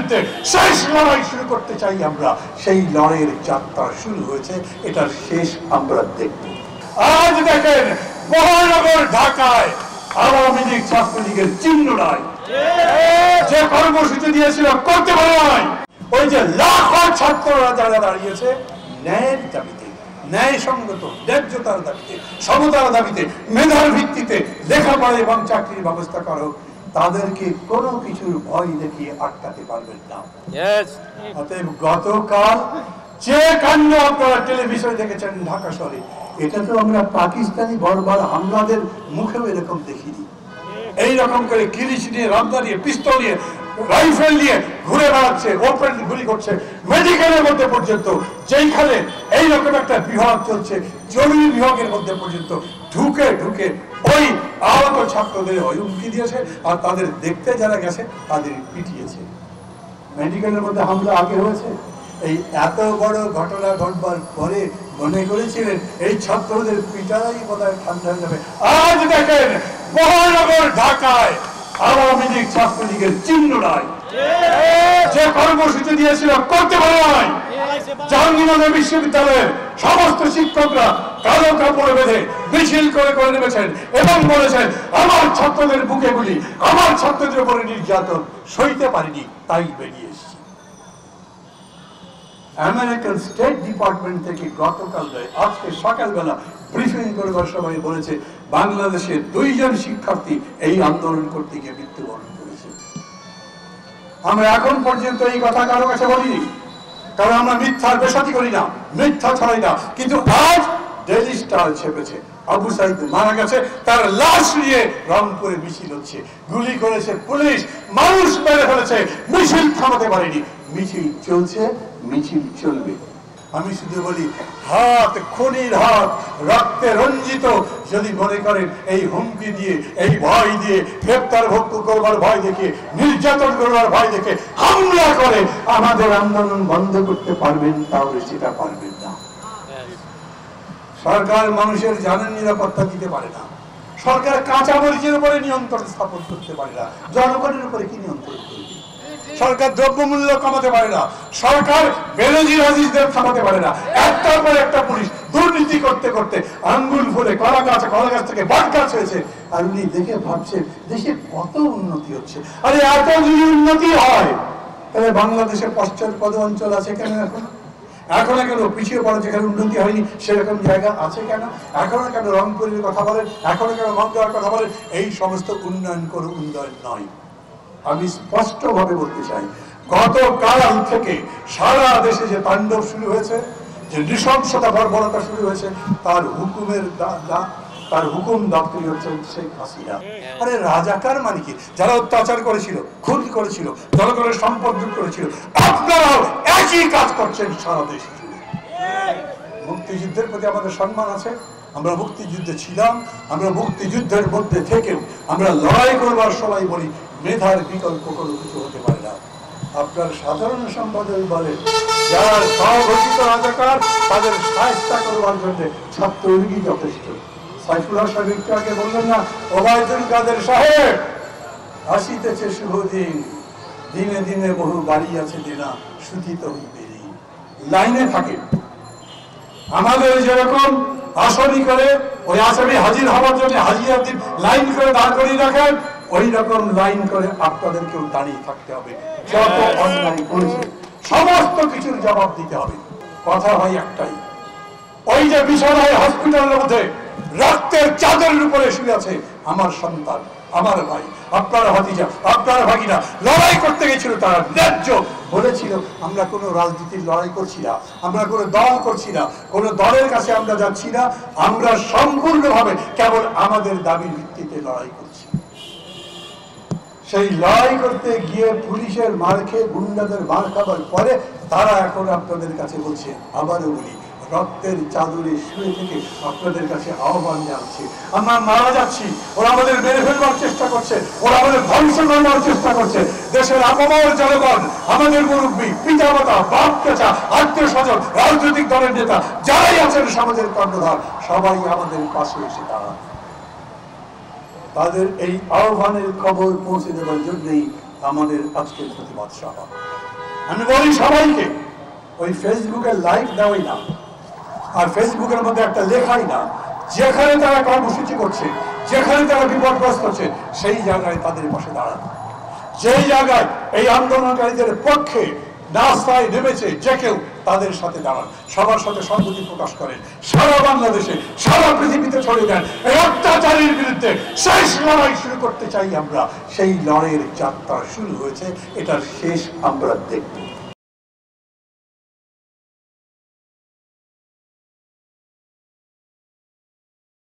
বিরুদ্ধে শেষ লড়াই শুরু করতে চাই আমরা। সেই লড়াইয়ের যাত্রা শুরু হয়েছে, এটার শেষ আমরা দেখব। আজ দেখেন মহানগর ঢাকায় আওয়ামী লীগ ছাত্রলীগের চিহ্ন নাই, যে কর্মসূচি দিয়েছিল করতে পারে নাই। ওই যে লাখো ছাত্ররা যারা দাঁড়িয়েছে ন্যায়ের দাবিতে, ন্যায়সঙ্গত ন্যায্যতার দাবিতে, সমতার দাবিতে, মেধার ভিত্তিতে লেখাপড়া এবং চাকরির ব্যবস্থা করো, তাদেরকে কোনো কিছুর ভয় দেখিয়ে আটকাতে পারবেন না। অতএব গতকাল যে কাণ্ড আপনারা টেলিভিশনে দেখেছেন ঢাকা শহরে, এটা তো আমরা পাকিস্তানি বর্বর হামলাদের মুখেও এরকম দেখিনি। এইরকম করে কিলিশ নিয়ে, রামদা নিয়ে, পিস্তল নিয়ে, রাইফেল নিয়ে ঘুরে বেড়াচ্ছে, ওপেন গুলি করছে মেডিকেলের মধ্যে পর্যন্ত। যেইখানে এইরকম একটা বিভাগ চলছে, জরুরি বিভাগের মধ্যে পর্যন্ত ঢুকে ঢুকে ওই আহত ছাত্রদের হুমকি দিয়েছে, আর তাদের দেখতে যারা গেছে তাদের পিটিয়েছে। মেডিকেলের মধ্যে হামলা আগে হয়েছে। এই এত বড় ঘটনা ঘটবার পরে মনে করেছিলেন এই ছাত্রদের পিটাই বোধহয় ঠান্ডা হয়ে যাবে। আজ দেখেন মহানগর ঢাকায় আওয়ামী লীগ ছাত্রলীগের চিহ্ন নাই, যে কর্মসূচি দিয়েছিল করতে পারে নাই। জাহাঙ্গীরনগর বিশ্ববিদ্যালয়ের সমস্ত শিক্ষকরা কালো কাপড় বেঁধে মিছিল করে করে নেমেছেন এবং বলেছেন আমার ছাত্রদের বুকে গুলি, আমার ছাত্রদের উপরে নির্যাতন সইতে পারিনি, তাই বেরিয়ে এসেছি। আমেরিকান স্টেট ডিপার্টমেন্ট থেকে গতকাল আজকে সকালবেলা ব্রিফিং করবার সময় বলেছে বাংলাদেশের 2 জন শিক্ষার্থী এই আন্দোলন করতে গিয়ে মৃত্যুবরণ করেছে। আমরা এখন পর্যন্ত এই কথা কারো কাছে বলিনি, কারণ আমরা মিথ্যার বেশাতি করি না, মিথ্যা ছড়াই না। কিন্তু আজ ডেইলি স্টার ছেপেছে আবু সাইদ মারা গেছে, তার লাশ নিয়ে রংপুরে মিছিল হচ্ছে, গুলি করেছে পুলিশ, মানুষ মেরে ফেলেছে, মিছিল থামাতে পারেনি। মিছিল চলছে, মিছিল চলবে। আমি শুধু বলি হাত, খুনির হাত রক্তে রঞ্জিত যদি মনে করেন এই হুমকি দিয়ে, এই ভয় দিয়ে, গ্রেপ্তার ভক্ত করবার ভয় দেখে, নির্যাতন করবার ভয় দেখে হামলা করে আমাদের আন্দোলন বন্ধ করতে পারবেন, তাহলে সেটা পারবেন না। সরকার মানুষের জানের নিরাপত্তা দিতে পারে না, সরকার কাঁচামরিচের উপরে নিয়ন্ত্রণ স্থাপন করতে পারে না, জনগণের উপরে কি নিয়ন্ত্রণ করবে? সরকার দ্রব্যমূল্য কমাতে পারে না, সরকার বেনজির আজিজদের থামাতে পারে না। একটার পর একটা পুলিশ দুর্নীতি করতে করতে আঙ্গুল ফুলে কলা গাছ থেকে বট গাছ হয়েছে, আর উনি দেখে ভাবছে দেশে কত উন্নতি হচ্ছে। আরে এত যদি উন্নতি হয় তাহলে বাংলাদেশের পশ্চাৎপদ অঞ্চল আছে কেন? এখনো কেন পিছিয়ে পড়ে যেখানে উন্নতি হয়নি সেরকম জায়গা আছে কেন? এখনো কেন রংপুরের কথা বলেন, এখনো কেন মন্দার কথা বলেন? এই সমস্ত উন্নয়ন করে উন্নয়ন নয়। আমি স্পষ্টভাবে বলতে চাই, গতকাল থেকে সারা দেশে যে তাণ্ডব শুরু হয়েছে, যে নৃশংসতা বর্বরতা শুরু হয়েছে, তার হুকুম দাপ্তরি হচ্ছেন শেখ হাসিনা। আরে রাজাকার মানে কি? যারা অত্যাচার করেছিল, খুন করেছিল, জনগণের সম্পদ লুট করেছিল, আপনারাও একই কাজ করছেন সারা দেশ জুড়ে। মুক্তিযুদ্ধের প্রতি আমাদের সম্মান আছে, আমরা মুক্তিযুদ্ধে ছিলাম, আমরা মুক্তিযুদ্ধের মধ্যে থেকেও আমরা লড়াই করবার সময় বলি মেধার বিকল্প কোনো কিছু হতে পারে না। আপনার সাধারণ সম্পাদক বলেন যারা স্বঘোষিত রাজাকার তাদের সাহায্য করবার জন্য ছাত্রলীগই যথেষ্ট। সাইফুল্লাহ সাহেব একটু আগে বললেন না, ওবায়দুল কাদের সাহেব আসিতেছে শুভ দিন, দিনে দিনে বহু বাড়ি আছে দিনা সুতিত হইবে লাইনে থাকে। আমাদের যেরকম আসামি করে ওই আসামি হাজির হওয়ার জন্য হাজিরা দিন লাইন করে দাঁড় করিয়ে রাখেন, ওই রকম লাইন করে আপনাদেরকেও দাঁড়িয়ে থাকতে হবে। যত অন্যায় করেছে সমস্ত কিছুর জবাব দিতে হবে। কথা হয় একটাই, ওই যে বিশালায় হসপিটালের মধ্যে রক্তের চাদরের উপরে শুয়ে আছে আমার সন্তান, আমার ভাই, আপনার ভাতিজা, আপনার ভাগিনা লড়াই করতে গেছিল, তারা ন্যায্য বলেছিল আমরা কোনো রাজনীতির লড়াই করছি না, আমরা কোনো দল করছি না, কোনো দলের কাছে আমরা যাচ্ছি না, আমরা সম্পূর্ণভাবে কেবল আমাদের দাবির ভিত্তিতে লড়াই করছি। সেই লড়াই করতে গিয়ে পুলিশের মার খেয়ে, গুন্ডাদের মার খাবার পরে তারা এখন আপনাদের কাছে বলছে, আবারও বলি রক্তের চাদরে শুয়ে থেকে আপনাদের কাছে আহ্বান জানাচ্ছি, আমরা মারা যাচ্ছি, ওরা আমাদের মেরে ফেলবার চেষ্টা করছে, ওরা আমাদের ধ্বংস করবার চেষ্টা করছে। দেশের আপামর জনগণ, আমাদের মুরব্বী, পিতা মাতা, বাপ চাচা, আত্মীয় স্বজন, রাজনৈতিক দলের নেতা যারাই আছেন সমাজের কর্ণধার, সবাই আমাদের পাশে এসে দাঁড়ান। তাদের এই আহ্বানের খবর পৌঁছে দেওয়ার জন্যই আমাদের আজকের প্রতিবাদ সভা। আমি বলি সবাইকে, ওই ফেসবুকের লাইক দেওয়াই না, আর ফেসবুকের মধ্যে একটা লেখাই না। যেখানে তারা কর্মসূচি করছে, যেখানে তারা বিপদগ্রস্ত হচ্ছে, সেই জায়গায় তাদের পাশে দাঁড়ান। যেই জায়গায় এই আন্দোলনকারীদের পক্ষে রাস্তায় নেমেছে যে কেউ, তাদের সাথে দাঁড়ান, সবার সাথে সংহতি প্রকাশ করেন, সারা বাংলাদেশে সারা পৃথিবীতে ছড়িয়ে দেন। এই অত্যাচারের বিরুদ্ধে শেষ লড়াই শুরু করতে চাই আমরা। সেই লড়াইয়ের যাত্রা শুরু হয়েছে, এটার শেষ আমরা দেখব।